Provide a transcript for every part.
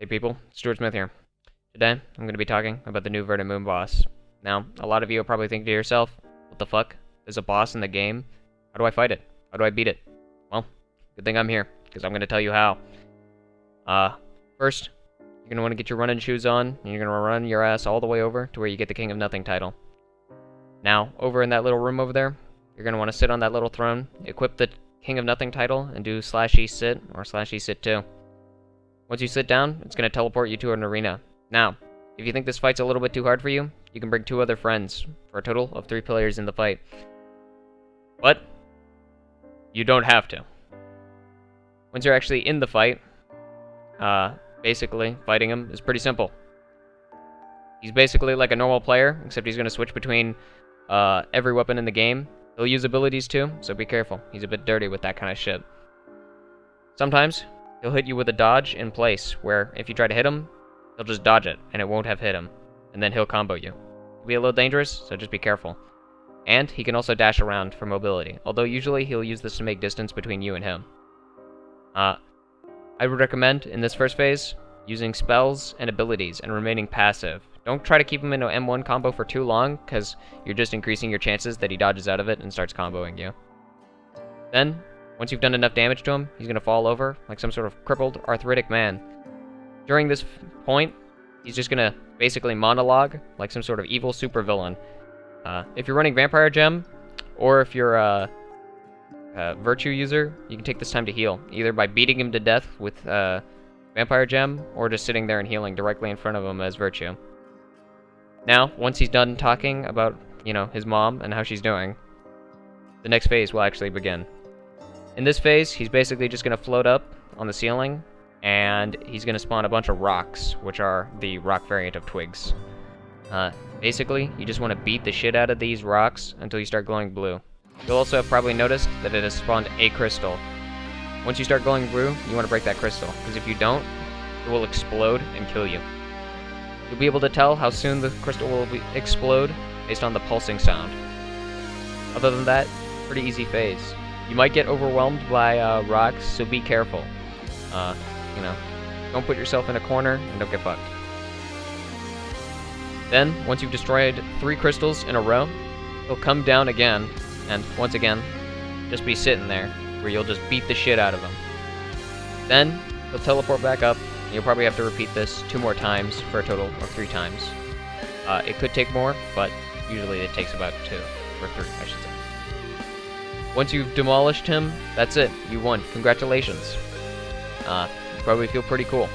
people, Stuart Smith here. Today, I'm going to be talking about the new Verdant Moon boss. Now, a lot of you will probably think to yourself, what the fuck? There's a boss in the game? How do I fight it? How do I beat it? Well, good thing I'm here, because I'm going to tell you how. First, you're going to want to get your running shoes on, and you're going to run your ass all the way over to where you get the King of Nothing title. Now, over in that little room over there, you're going to want to sit on that little throne, equip the King of Nothing title, and do /E sit, or /E sit 2. Once you sit down, it's going to teleport you to an arena. Now, if you think this fight's a little bit too hard for you, you can bring 2 other friends, for a total of 3 players in the fight. But, you don't have to. Once you're actually in the fight, basically, fighting him is pretty simple. He's basically like a normal player, except he's going to switch between every weapon in the game. He'll use abilities too, so be careful. He's a bit dirty with that kind of shit. Sometimes, he'll hit you with a dodge in place, where if you try to hit him, he'll just dodge it, and it won't have hit him. And then he'll combo you. It'll be a little dangerous, so just be careful. And he can also dash around for mobility, although usually he'll use this to make distance between you and him. I would recommend, in this first phase, using spells and abilities and remaining passive. Don't try to keep him in an M1 combo for too long, because you're just increasing your chances that he dodges out of it and starts comboing you. Then, once you've done enough damage to him, he's going to fall over like some sort of crippled, arthritic man. During this point, he's just going to basically monologue like some sort of evil supervillain. If you're running Vampire Gem, or if you're a Virtue user, you can take this time to heal, either by beating him to death with Vampire Gem, or just sitting there and healing directly in front of him as Virtue. Now, once he's done talking about, his mom and how she's doing, the next phase will actually begin. In this phase, he's basically just going to float up on the ceiling, and he's going to spawn a bunch of rocks, which are the rock variant of twigs. Basically, you just want to beat the shit out of these rocks until you start glowing blue. You'll also have probably noticed that it has spawned a crystal. Once you start glowing blue, you want to break that crystal, because if you don't, it will explode and kill you. You'll be able to tell how soon the crystal will explode based on the pulsing sound. Other than that, pretty easy phase. You might get overwhelmed by rocks, so be careful. Don't put yourself in a corner and don't get fucked. Then, once you've destroyed 3 crystals in a row, he'll come down again, and once again, just be sitting there, where you'll just beat the shit out of him. Then, he'll teleport back up, and you'll probably have to repeat this 2 more times for a total of 3 times. It could take more, but usually it takes about 2, or 3, I should say. Once you've demolished him, that's it, you won. Congratulations. You probably feel pretty cool.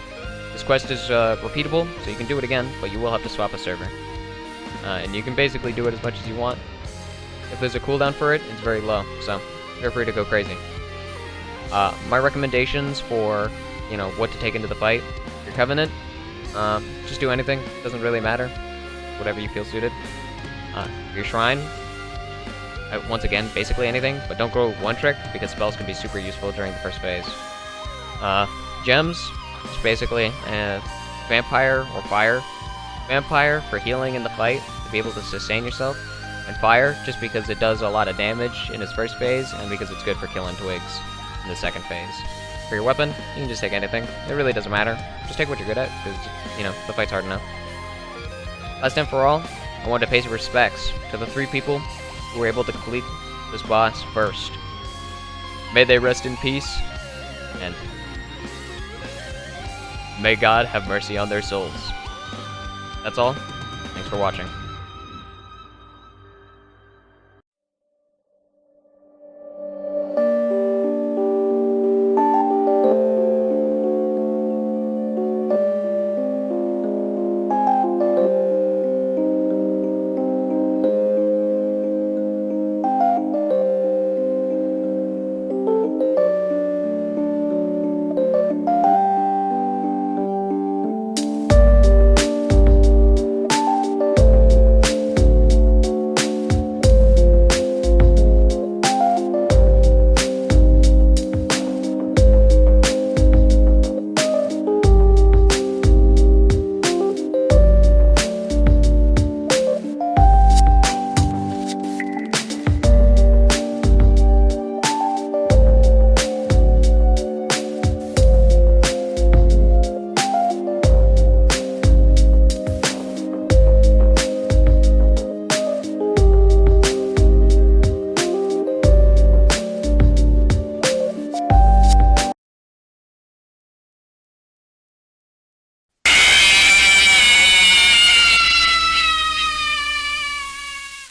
This quest is repeatable, so you can do it again, but you will have to swap a server. And you can basically do it as much as you want. If there's a cooldown for it, it's very low, so feel free to go crazy. My recommendations for, what to take into the fight: your Covenant, just do anything, doesn't really matter, whatever you feel suited. Your Shrine, once again, basically anything, but don't go one trick, because spells can be super useful during the first phase. Gems, it's basically Vampire or Fire. Vampire for healing in the fight, to be able to sustain yourself, and Fire just because it does a lot of damage in its first phase, and because it's good for killing twigs in the second phase. For your weapon, you can just take anything. It really doesn't matter. Just take what you're good at, because, the fight's hard enough. Last and for all, I wanted to pay some respects to the 3 people who were able to complete this boss first. May they rest in peace, and may God have mercy on their souls. That's all. Thanks for watching.